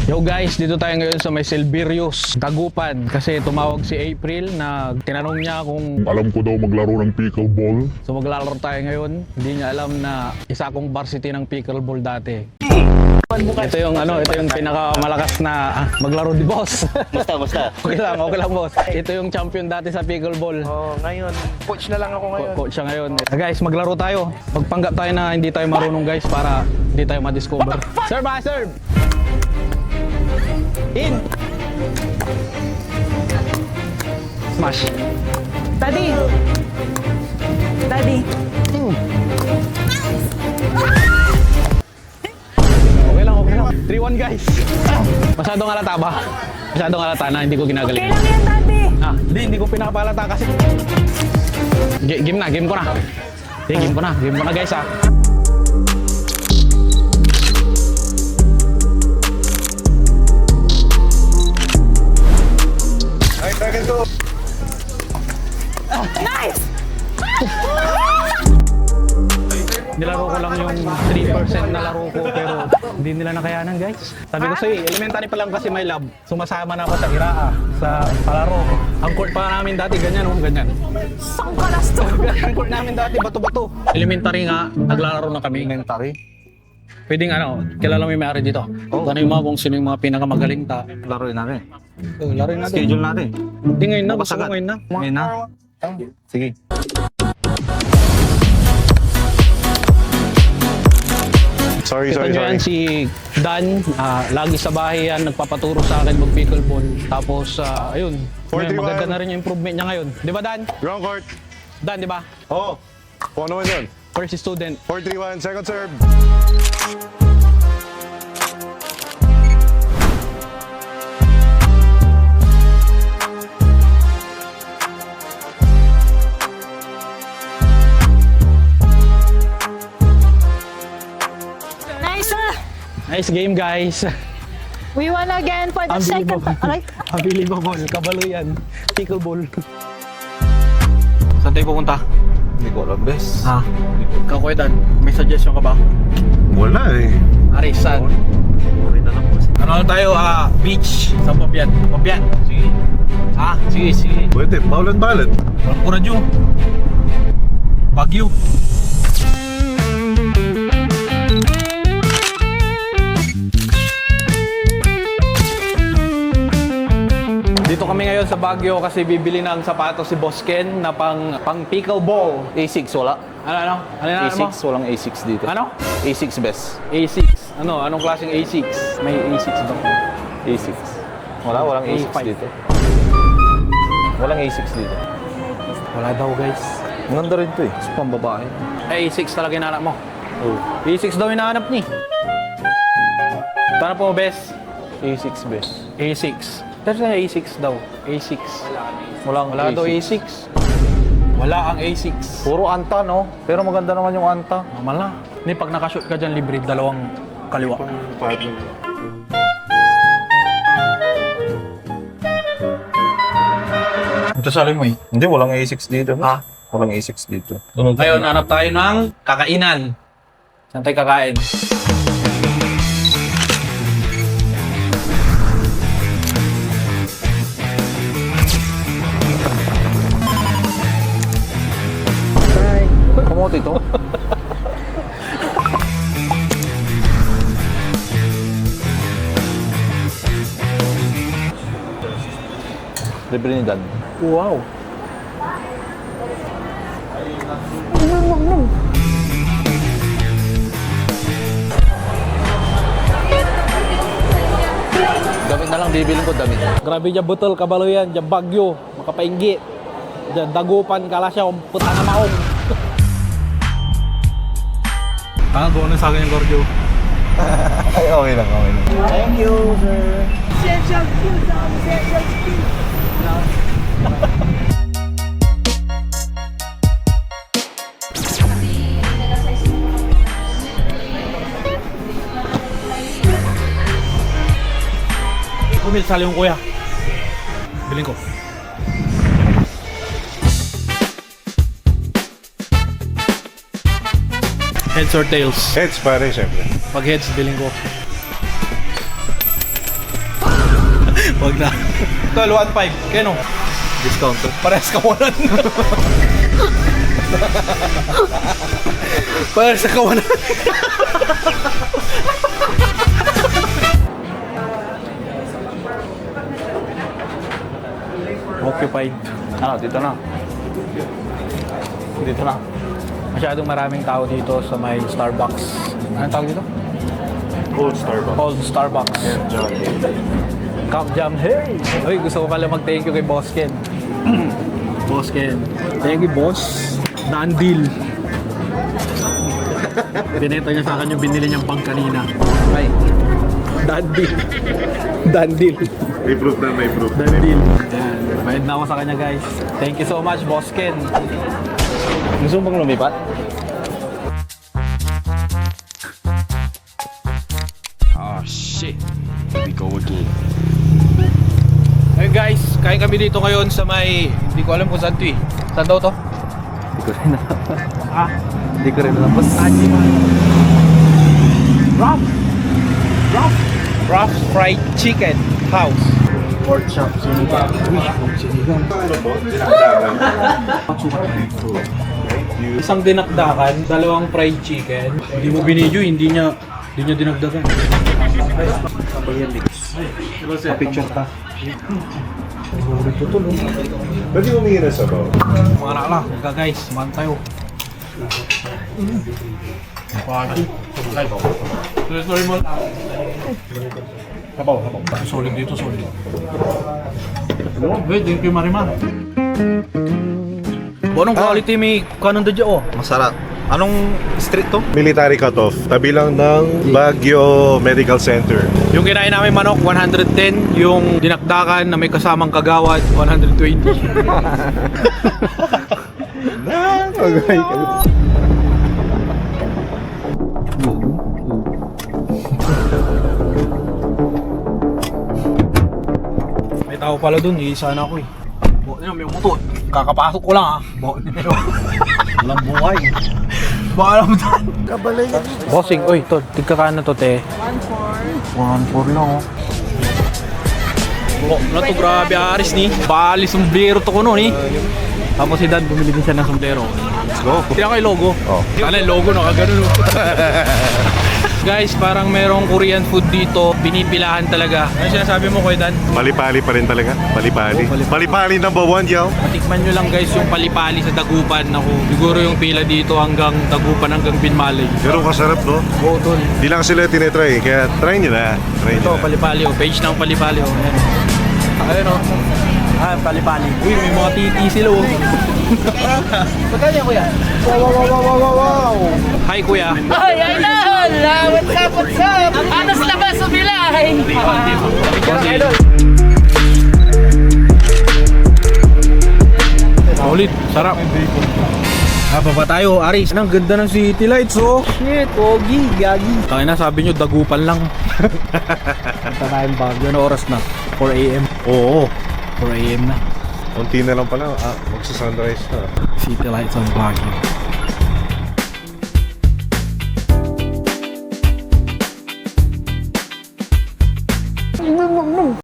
Yo guys, dito tayo ngayon sa may Silverius, Tagupan. Kasi tumawag si April na tinanong niya kung Alam ko daw maglaro ng pickleball. so maglalaro tayo ngayon. Hindi niya alam na isa akong varsity ng pickleball dati. Ito yung pinakamalakas na maglaro di boss. Basta. Okay lang boss. Ito yung champion dati sa pickleball. Oh, ngayon, coach na lang ako ngayon. Coach siya ngayon. Guys, maglaro tayo. Magpanggap tayo na hindi tayo marunong guys para hindi tayo ma-discover. Serve! Serve! In! Smash! Daddy! Daddy! Okay lang. 3-1 guys. Masyadong halata ba? Masyadong halata na hindi ko ginagaling. Kailan yan, Daddy? Hindi ko pinakapalata kasi. Game ko na. Game ko na guys Nice! Nilaro ko lang yung 3% na laro ko pero hindi nila nakayanan guys. Sabi ko sa'yo, elementary pa lang kasi may lab. Sumasama na ako sa Iraa, sa palaro. Ang court pa namin dati ganyan ganyan. Sangkalas to! Ang court namin dati bato-bato. Elementary nga, naglalaro na kami. Elementary? Pwedeng kilala mo yung may-ari dito. Tanong mo kung sino yung mga pinakamagaling Laruin natin. laruin natin. Schedule natin. Hindi ngayon na, gusto ko Masagat. ngayon na. Ngayon na? Sige. Sorry. Ito nyo yan si Dan, lagi sa bahay yan, nagpapaturo sa akin mag-pickleball. Tapos, ayun, 4-3-1. maganda na rin yung improvement niya ngayon. Di ba Dan? Ground court. Dan, di ba? Oo. Kung ano man yun. First student. 4-3-1, second serve. Nice, sir! Nice game, guys. We won again for the second time. Aray, Unbelievable. Kabalo yan. Pickleball. Saan tayo pupunta? Hindi ko alam, bes. Kakuya Dan, may suggestion ka ba? Wala eh. Aris, saan? Okay na lang, boss. Ano tayo? Beach. Sa Papiat. Papiat. Sige. Sige. Pwede, bawlan balat. Walang kuradyo. Bagyo. Dito kami ngayon sa Baguio kasi bibili ng sapatos si Boss Ken na pang pickleball. A6 wala. Ano na A6, walang A6 dito. Ano? A6 best. A6. Anong klaseng A6? May A6 daw. A6. Walang A6 A5. dito. Walang A6 dito. Wala daw guys. Ang ganda rin to eh. Sa pambabae. A6 talaga hinahanap mo. Oh. A6 daw hinahanap ni. Tara po, best. A6 best. A6. Pero sa A6 daw. A6. Wala daw A6. Wala ang A6. Puro anta, no? Pero maganda naman yung anta. Mala. Hindi, pag nakashoot ka dyan, libre, dalawang kaliwa. Ito sa mo eh. Hindi, walang A6 dito. Ha? Walang A6 dito. Ngayon, hanap tayo ng kakainan. Saan tayo kakain? Kamote ito. Libre ni Dan. Wow. Damit na lang, bibilin ko damit. Grabe dyan butol, kabalo yan. Dyan Bagyo, makapainggi. Dyan Dagupan, Kalasyaw, puta na maong. Gawa na sa akin yung Gordio. Ay, okay lang. Thank you, sir. Sali yung kuya. Bilhin ko. Heads or tails? Heads pare, syempre. Pag heads, bilhin ko. Huwag na. Tol, 1.5. Keno? Discount to. Parehas kawanan. Parehas sa kawanan. Occupied. Ano, dito na. Dito na. Masyadong maraming tao dito sa may Starbucks. Anong tawag dito? Old Starbucks. Old Starbucks. Cup Jam. Hey! Uy, gusto ko pala mag-thank you kay Boss Ken. Boss Ken. Thank you, boss. Done deal. Binenta niya sa akin yung binili niyang pang kanina. Ay. Done deal. Done deal. May proof na, may proof. Done deal. Ayan. Bayad na ako sa kanya, guys. Thank you so much, Boss Ken. Gusto mo bang lumipat? Oh shit. Here we go again. Ayun guys, kain kami dito ngayon sa may... Hindi ko alam kung saan to eh. Saan daw to? Hindi ko rin na. Ah? Hindi ko rin nalabas. Rough Fried Chicken House. Pork chop. Sinigang. Isang dinakdakan, dalawang fried chicken. Hindi mo binidyo, hindi niya dinagdagan. Picture ka. Pwede humingi na sabaw. Mga nakala, huwag guys, samahan tayo. Party. Sorry mo. Habaw. Solid dito, solid. Wait, thank you Marimar. Anong quality may kanon dyan oh? Masarap. Anong street to? Military cutoff. Tabi lang ng Baguio Medical Center. Yung kinain namin manok, 110. Yung dinakdakan na may kasamang kagawad, 120. May tao pala dun, iisa na ako eh. May motor. Kakapasok ko lang ah. Walang buhay. Baka alam dyan. Kabalay ka dito. Bossing, oy, tol, tigkakaan na to, te. 1.4 lang, oh. Oh, na to, grabe, Aris ni. Bali, sombrero to ko noon, eh. Tapos si Dad, bumili din siya ng sombrero. Let's go. Tira ko yung logo. Oh. Sana yung logo, nakagano. Guys, parang merong Korean food dito. Pinipilahan talaga. Ano sinasabi mo, Kuya Dan? Palipali pa rin talaga. Palipali. Oh, Palipali number 1, yaw. Matikman nyo lang guys yung palipali sa Dagupan. Ako, siguro yung pila dito hanggang Dagupan, hanggang Binmalay. Pero kasarap, no? Oo, tol. Di lang sila tinetry, kaya try nyo na. Try Ito, nyo na. palipali oh. Page ng palipali oh. Ayan. Ayun oh. Ah, palipali. Uy, may mga titi sila oh. Pagkanya kuya? Wow. Hi kuya. Ay, idol! What's up? Atas labas sa bilay! Solid, sarap. Baba tayo, Aris. Ang ganda ng city lights oh. Shit, pogi, gagi. Tangina, sabi nyo, Dagupan lang. Punta tayong Baguio. Ano oras na? 4 AM. Oo. 4 AM na. Unti na lang pala. Magsa-sunrise na. City lights on Baguio.